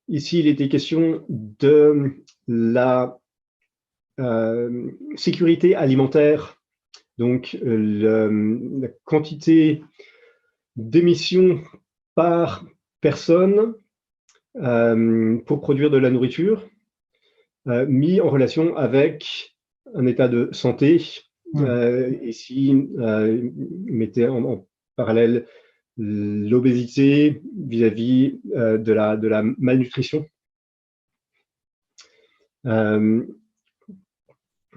Ici, il était question de la sécurité alimentaire, donc la quantité d'émissions par personne pour produire de la nourriture, mis en relation avec un état de santé. Ici, mettait en parallèle l'obésité vis-à-vis de la malnutrition.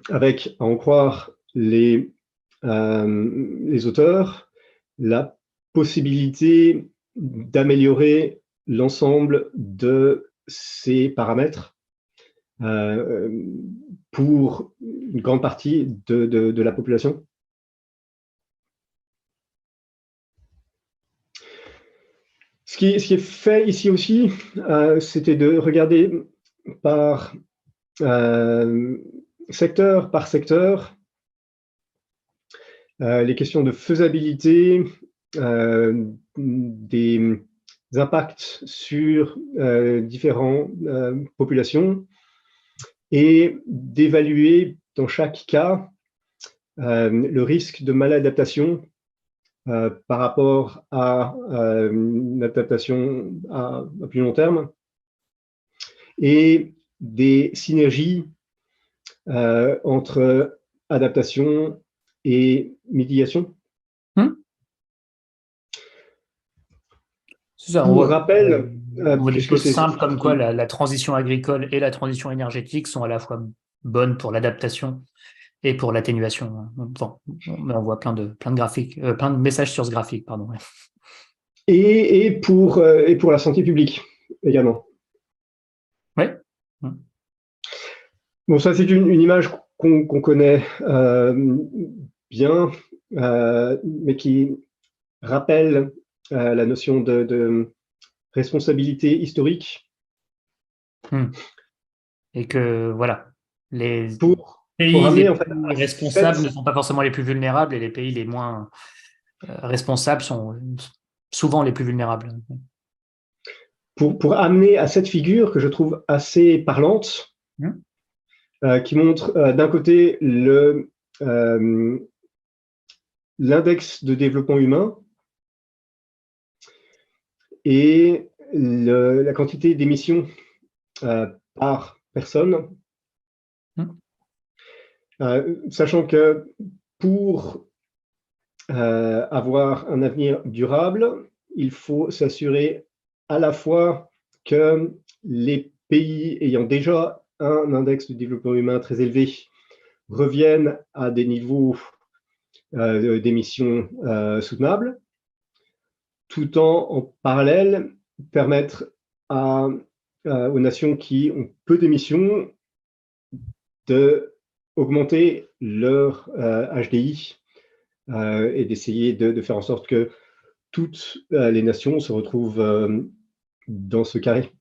Avec, à en croire les auteurs, la possibilité d'améliorer l'ensemble de ces paramètres pour une grande partie de la population. Ce qui est fait ici aussi, c'était de regarder par secteur par secteur les questions de faisabilité, des impacts sur différentes populations et d'évaluer dans chaque cas le risque de maladaptation par rapport à une adaptation à plus long terme et des synergies entre adaptation et mitigation. C'est ça, Pour rappel, on voit des choses simples comme quoi la transition agricole et la transition énergétique sont à la fois bonnes pour l'adaptation et pour l'atténuation. Bon, on voit plein de graphiques, plein de messages sur ce graphique, pardon. Et pour la santé publique également. Oui. Bon, ça c'est une image qu'on connaît bien, mais qui rappelle la notion de responsabilité historique. Et que voilà, les pour pays amener, les en fait, plus responsables ne sont pas forcément les plus vulnérables et les pays les moins responsables sont souvent les plus vulnérables. Pour amener à cette figure que je trouve assez parlante, qui montre d'un côté l'index de développement humain et la quantité d'émissions par personne, sachant que pour avoir un avenir durable, il faut s'assurer à la fois que les pays ayant déjà un index de développement humain très élevé reviennent à des niveaux d'émissions soutenables, tout en parallèle permettre aux nations qui ont peu d'émissions d'augmenter leur HDI et d'essayer de faire en sorte que toutes les nations se retrouvent dans ce carré.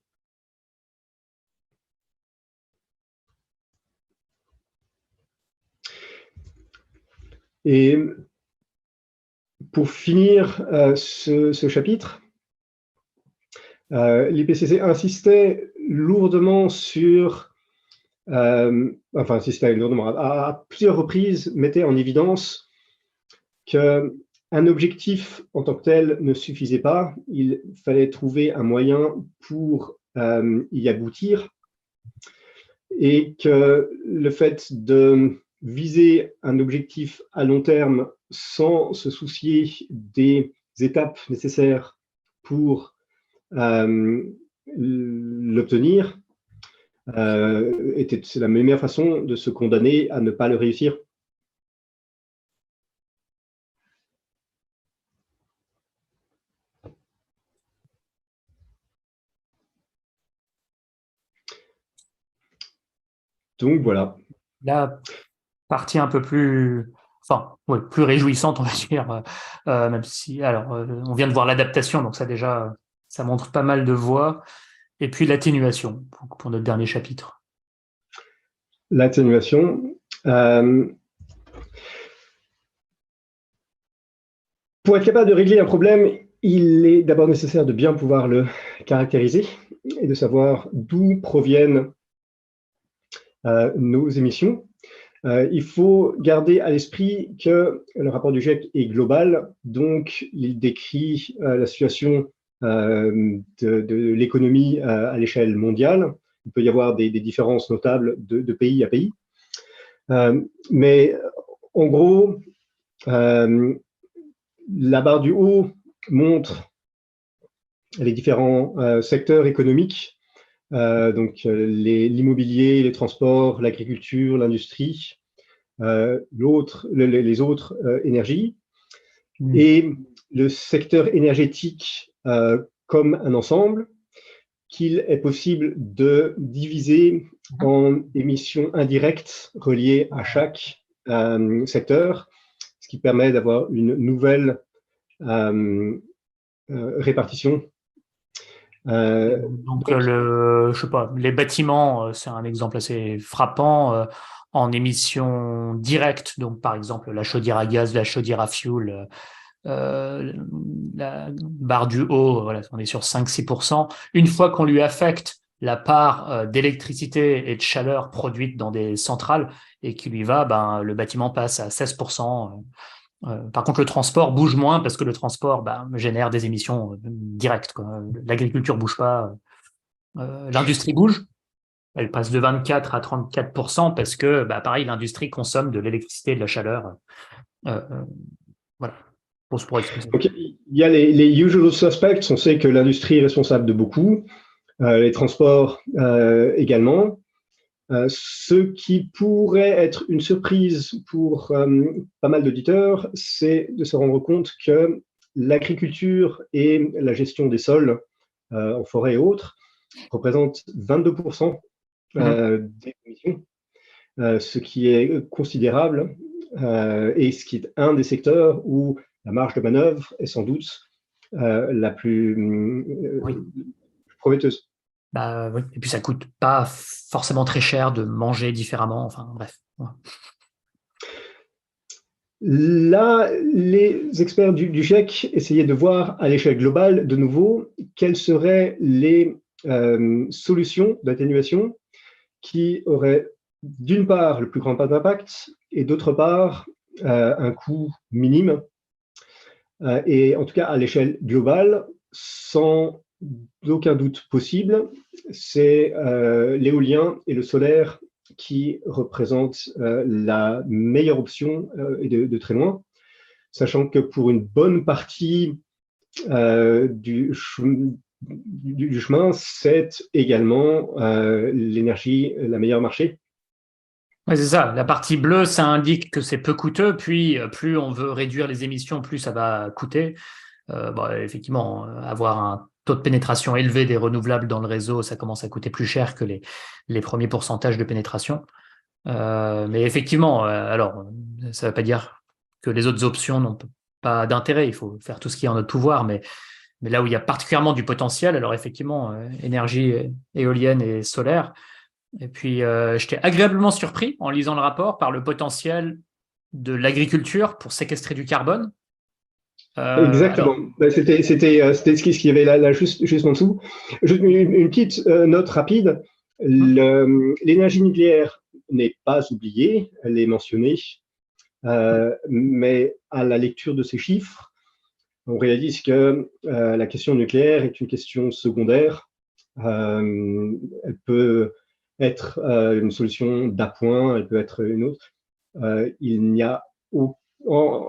Et pour finir ce chapitre, l'IPCC insistait lourdement sur, insistait lourdement, à plusieurs reprises, mettait en évidence qu'un objectif en tant que tel ne suffisait pas. Il fallait trouver un moyen pour y aboutir et que le fait de viser un objectif à long terme sans se soucier des étapes nécessaires pour l'obtenir c'est la meilleure façon de se condamner à ne pas le réussir. Donc voilà. La partie un peu plus, plus réjouissante, on va dire, même si, alors, on vient de voir l'adaptation, donc ça déjà, ça montre pas mal de voies, et puis l'atténuation pour notre dernier chapitre. L'atténuation. Pour Pour être capable de régler un problème, il est d'abord nécessaire de bien pouvoir le caractériser et de savoir d'où proviennent nos émissions. Il faut garder à l'esprit que le rapport du GIEC est global, donc il décrit la situation de l'économie à l'échelle mondiale. Il peut y avoir des différences notables de pays à pays. Mais en gros, la barre du haut montre les différents secteurs économiques, donc l'immobilier, les transports, l'agriculture, l'industrie, les autres énergies, et le secteur énergétique comme un ensemble qu'il est possible de diviser en émissions indirectes reliées à chaque secteur, ce qui permet d'avoir une nouvelle répartition. Donc, je sais pas, les bâtiments, c'est un exemple assez frappant en émissions directes. Donc, par exemple, la chaudière à gaz, la chaudière à fioul, la barre du haut, voilà, on est sur 5-6%. Une fois qu'on lui affecte la part d'électricité et de chaleur produite dans des centrales et qui lui va, ben, le bâtiment passe à 16%. Par contre, le transport bouge moins parce que le transport génère des émissions directes, quoi. L'agriculture bouge pas, l'industrie bouge. Elle passe de 24 à 34% parce que, pareil, l'industrie consomme de l'électricité et de la chaleur. Voilà, pour expliquer. Donc, il y a les usual suspects. On sait que l'industrie est responsable de beaucoup, les transports également. Ce qui pourrait être une surprise pour pas mal d'auditeurs, c'est de se rendre compte que l'agriculture et la gestion des sols en forêt et autres représentent 22% des émissions, ce qui est considérable et ce qui est un des secteurs où la marge de manœuvre est sans doute la plus prometteuse. Oui. Et puis ça coûte pas forcément très cher de manger différemment. Enfin bref. Ouais. Là, les experts du GIEC essayaient de voir à l'échelle globale, de nouveau, quelles seraient les solutions d'atténuation qui auraient d'une part le plus grand impact et d'autre part un coût minime. Et en tout cas, à l'échelle globale, sans aucun doute possible, c'est l'éolien et le solaire qui représentent la meilleure option et de très loin, sachant que pour une bonne partie du chemin, c'est également l'énergie la meilleure marché. Ouais, c'est ça. La partie bleue, ça indique que c'est peu coûteux, puis plus on veut réduire les émissions, plus ça va coûter. Effectivement, avoir un taux de pénétration élevé des renouvelables dans le réseau, ça commence à coûter plus cher que les premiers pourcentages de pénétration. Mais effectivement, alors, ça ne veut pas dire que les autres options n'ont pas d'intérêt. Il faut faire tout ce qui est en notre pouvoir, mais là où il y a particulièrement du potentiel, alors effectivement, énergie éolienne et solaire. Et puis, j'étais agréablement surpris en lisant le rapport par le potentiel de l'agriculture pour séquestrer du carbone. Exactement. C'était ce qu'il y avait là juste en dessous. Une petite note rapide. L'énergie nucléaire n'est pas oubliée, elle est mentionnée, mais à la lecture de ces chiffres, on réalise que la question nucléaire est une question secondaire. Elle peut être une solution d'appoint, elle peut être une autre. Il n'y a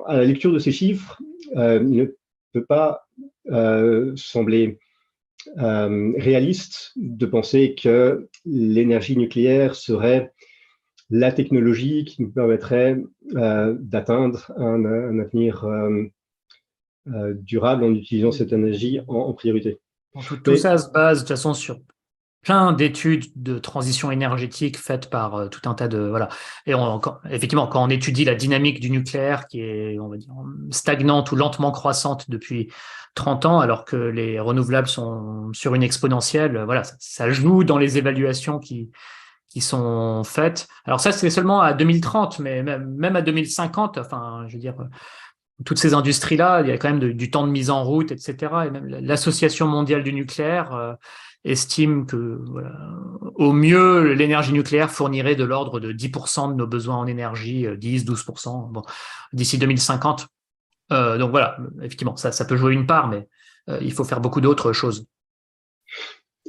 à la lecture de ces chiffres, il ne peut pas sembler réaliste de penser que l'énergie nucléaire serait la technologie qui nous permettrait d'atteindre un avenir durable en utilisant cette énergie en priorité. Tout ça se base de toute façon sur plein d'études de transition énergétique faites par tout un tas de... Voilà. Et effectivement, quand on étudie la dynamique du nucléaire qui est, on va dire, stagnante ou lentement croissante depuis 30 ans, alors que les renouvelables sont sur une exponentielle, voilà, ça joue dans les évaluations qui sont faites. Alors ça, c'est seulement à 2030, mais même à 2050, enfin, je veux dire, toutes ces industries-là, il y a quand même du temps de mise en route, etc. Et même l'Association mondiale du nucléaire estime que, voilà, au mieux, l'énergie nucléaire fournirait de l'ordre de 10% de nos besoins en énergie, 10-12%, bon, d'ici 2050. Donc voilà, effectivement, ça peut jouer une part, mais il faut faire beaucoup d'autres choses.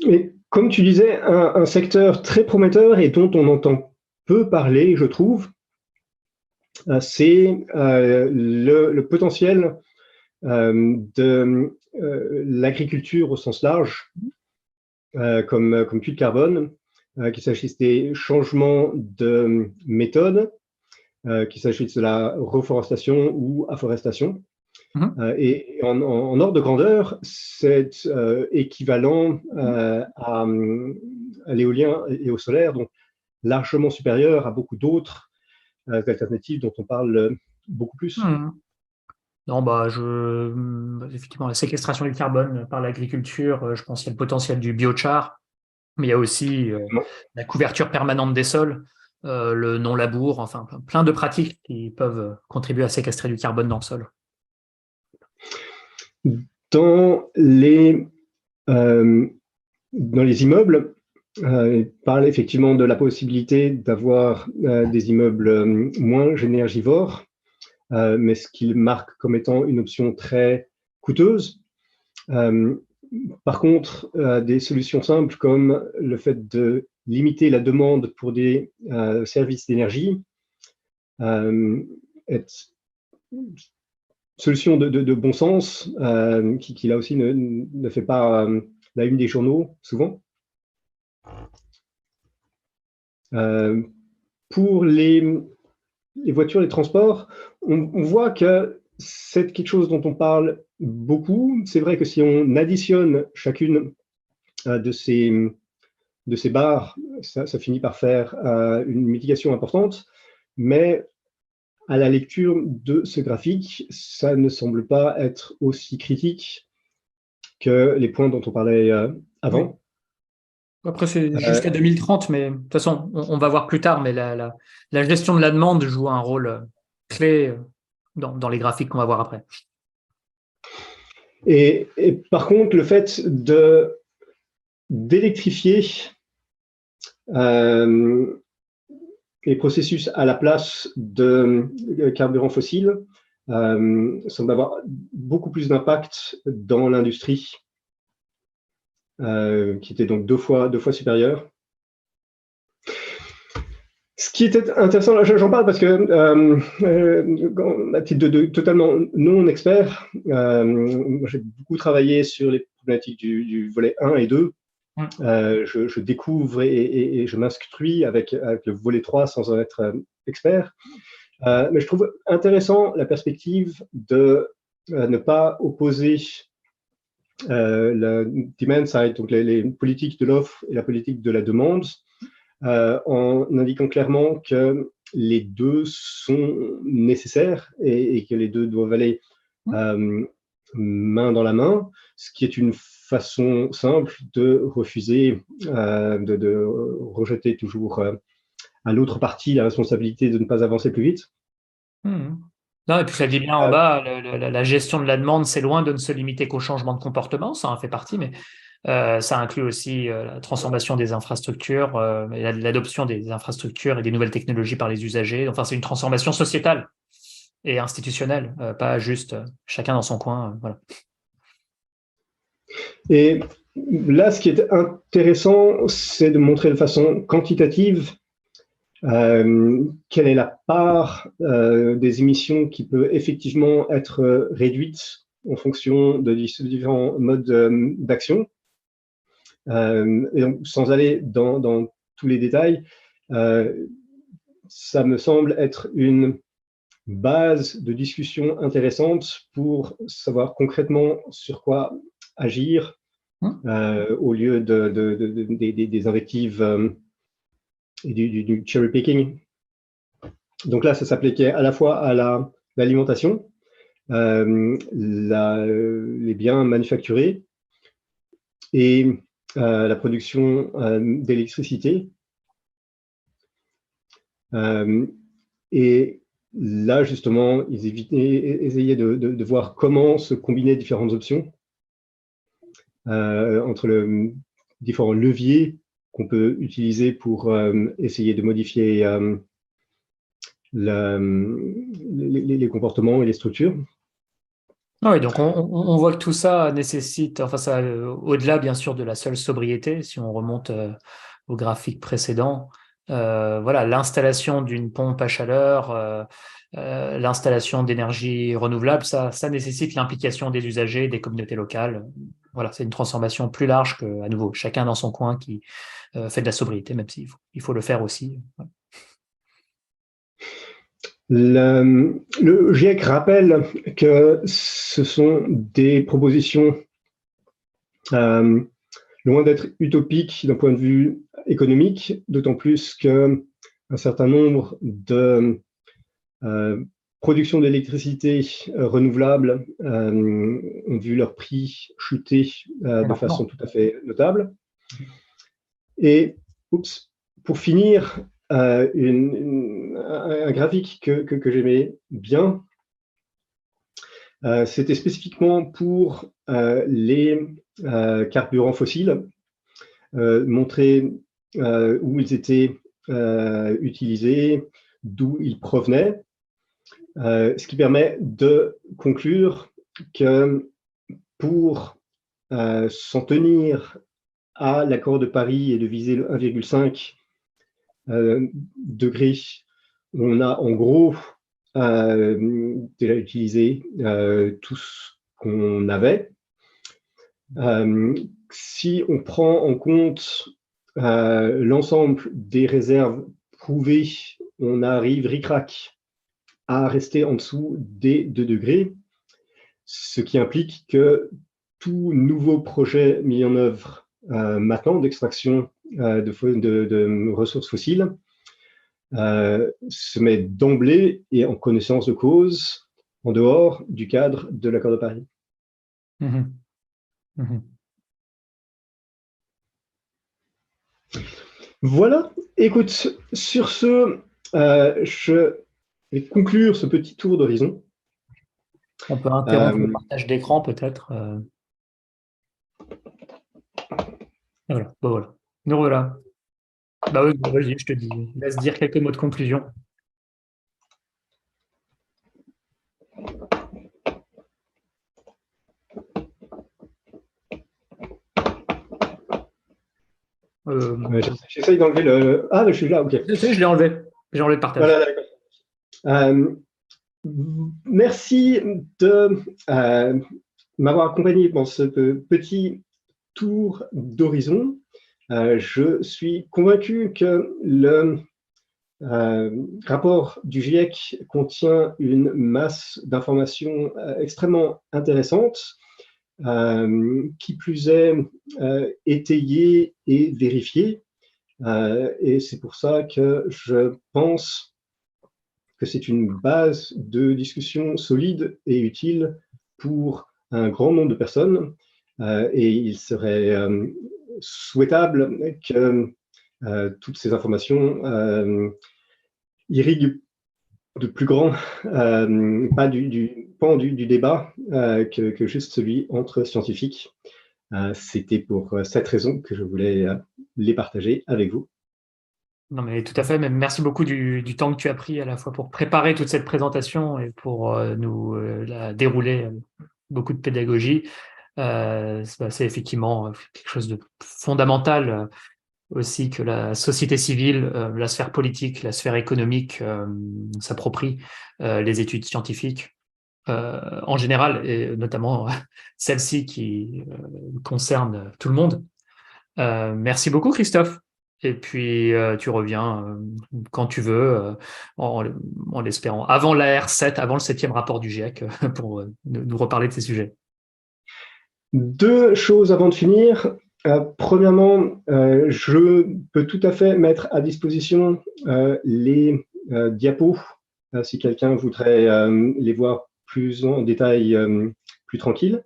Et comme tu disais, un secteur très prometteur et dont on entend peu parler, je trouve, c'est le potentiel de l'agriculture au sens large, comme puits de carbone, qu'il s'agisse des changements de méthode, qu'il s'agisse de la reforestation ou afforestation. Et en ordre de grandeur, c'est équivalent à l'éolien et au solaire, donc largement supérieur à beaucoup d'autres alternatives dont on parle beaucoup plus. Non, effectivement, la séquestration du carbone par l'agriculture, je pense qu'il y a le potentiel du biochar, mais il y a aussi la couverture permanente des sols, le non-labour, enfin, plein de pratiques qui peuvent contribuer à séquestrer du carbone dans le sol. Dans les immeubles, il parle effectivement de la possibilité d'avoir des immeubles moins énergivores, mais ce qu'il marque comme étant une option très coûteuse. Par contre, des solutions simples comme le fait de limiter la demande pour des services d'énergie est une solution de bon sens qui là aussi ne fait pas la une des journaux souvent. Pour les voitures, les transports, on voit que c'est quelque chose dont on parle beaucoup. C'est vrai que si on additionne chacune de ces barres, ça finit par faire une mitigation importante, mais à la lecture de ce graphique, ça ne semble pas être aussi critique que les points dont on parlait avant. Oui. Après, c'est jusqu'à 2030, mais de toute façon, on va voir plus tard, mais la gestion de la demande joue un rôle clé dans les graphiques qu'on va voir après. Et par contre, le fait d'électrifier les processus à la place de carburants fossiles semble avoir beaucoup plus d'impact dans l'industrie, qui était donc deux fois supérieure. Ce qui était intéressant, là, j'en parle parce que, à titre de totalement non-expert, j'ai beaucoup travaillé sur les problématiques du volet 1 et 2. Je découvre et je m'instruis avec le volet 3 sans en être expert. Mais je trouve intéressant la perspective de ne pas opposer la demand side, donc les politiques de l'offre et la politique de la demande, en indiquant clairement que les deux sont nécessaires et que les deux doivent aller main dans la main, ce qui est une façon simple de refuser, de rejeter toujours à l'autre partie la responsabilité de ne pas avancer plus vite. Non, et puis ça dit bien en bas, la gestion de la demande, c'est loin de ne se limiter qu'au changement de comportement, ça en fait partie, mais ça inclut aussi la transformation des infrastructures, l'adoption des infrastructures et des nouvelles technologies par les usagers. Enfin, c'est une transformation sociétale et institutionnelle, pas juste chacun dans son coin. Voilà. Et là, ce qui est intéressant, c'est de montrer de façon quantitative quelle est la part des émissions qui peut effectivement être réduite en fonction de différents modes d'action. Et donc, sans aller dans tous les détails, ça me semble être une base de discussion intéressante pour savoir concrètement sur quoi agir au lieu des invectives et du cherry picking. Donc là, ça s'appliquait à la fois à l'alimentation, les biens manufacturés et la production d'électricité. Et là, justement, ils essayaient de voir comment se combiner différentes options entre différents leviers qu'on peut utiliser pour essayer de modifier les comportements et les structures. Oui, donc on voit que tout ça nécessite, enfin ça, au-delà bien sûr de la seule sobriété, si on remonte au graphique précédent, voilà, l'installation d'une pompe à chaleur, l'installation d'énergie renouvelable, ça nécessite l'implication des usagers, des communautés locales. Voilà, c'est une transformation plus large que, à nouveau, chacun dans son coin qui fait de la sobriété, même s'il faut le faire aussi. Le GIEC rappelle que ce sont des propositions loin d'être utopiques d'un point de vue économique, d'autant plus qu'un certain nombre de productions d'électricité renouvelables ont vu leur prix chuter de façon tout à fait notable. Et pour finir, un graphique que j'aimais bien, c'était spécifiquement pour les carburants fossiles, montrer où ils étaient utilisés, d'où ils provenaient, ce qui permet de conclure que pour s'en tenir à l'accord de Paris et de viser le 1,5 degré, on a en gros déjà utilisé tout ce qu'on avait. Si on prend en compte l'ensemble des réserves prouvées, on arrive ric-rac à rester en dessous des 2 degrés, ce qui implique que tout nouveau projet mis en œuvre maintenant d'extraction de ressources fossiles se met d'emblée et en connaissance de cause en dehors du cadre de l'accord de Paris. Mmh. Mmh. Voilà, écoute, sur ce, je vais conclure ce petit tour d'horizon. On peut interrompre le partage d'écran peut-être. Voilà, bah voilà. Nous voilà. Bah oui, vas-y, je te dis. Laisse dire quelques mots de conclusion. J'essaye d'enlever le... Ah, je suis là, ok. Je sais, je l'ai enlevé. J'ai enlevé le partage. Voilà, d'accord. Merci de m'avoir accompagné dans ce petit tour d'horizon. Je suis convaincu que le rapport du GIEC contient une masse d'informations extrêmement intéressantes, qui plus est étayées et vérifiées. Et c'est pour ça que je pense que c'est une base de discussion solide et utile pour un grand nombre de personnes. Et il serait souhaitable que toutes ces informations irriguent de plus grands pas du débat que juste celui entre scientifiques. C'était pour cette raison que je voulais les partager avec vous. Non, mais tout à fait. Même merci beaucoup du temps que tu as pris à la fois pour préparer toute cette présentation et pour nous la dérouler. Beaucoup de pédagogie. C'est effectivement quelque chose de fondamental aussi que la société civile, la sphère politique, la sphère économique s'approprient les études scientifiques en général, et notamment celle-ci qui concerne tout le monde. Merci beaucoup, Christophe. Et puis, tu reviens quand tu veux, en l'espérant, avant la R7, avant le 7e rapport du GIEC, pour nous reparler de ces sujets. 2 choses avant de finir. Premièrement, je peux tout à fait mettre à disposition les diapos si quelqu'un voudrait les voir plus en détail, plus tranquille.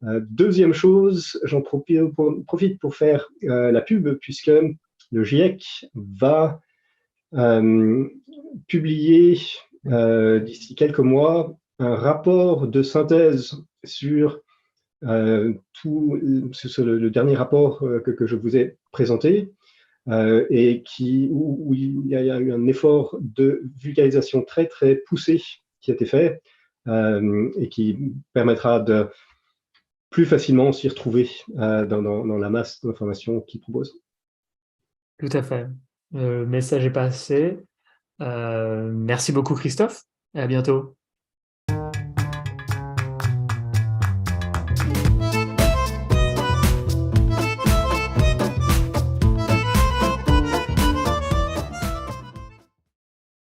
Deuxième chose, j'en profite pour faire la pub, puisque le GIEC va publier d'ici quelques mois un rapport de synthèse sur le dernier rapport que je vous ai présenté, et où il y a eu un effort de vulgarisation très très poussé qui a été fait, et qui permettra de plus facilement s'y retrouver dans la masse d'informations qu'il propose. Tout à fait. Le message est passé. Merci beaucoup, Christophe, et à bientôt.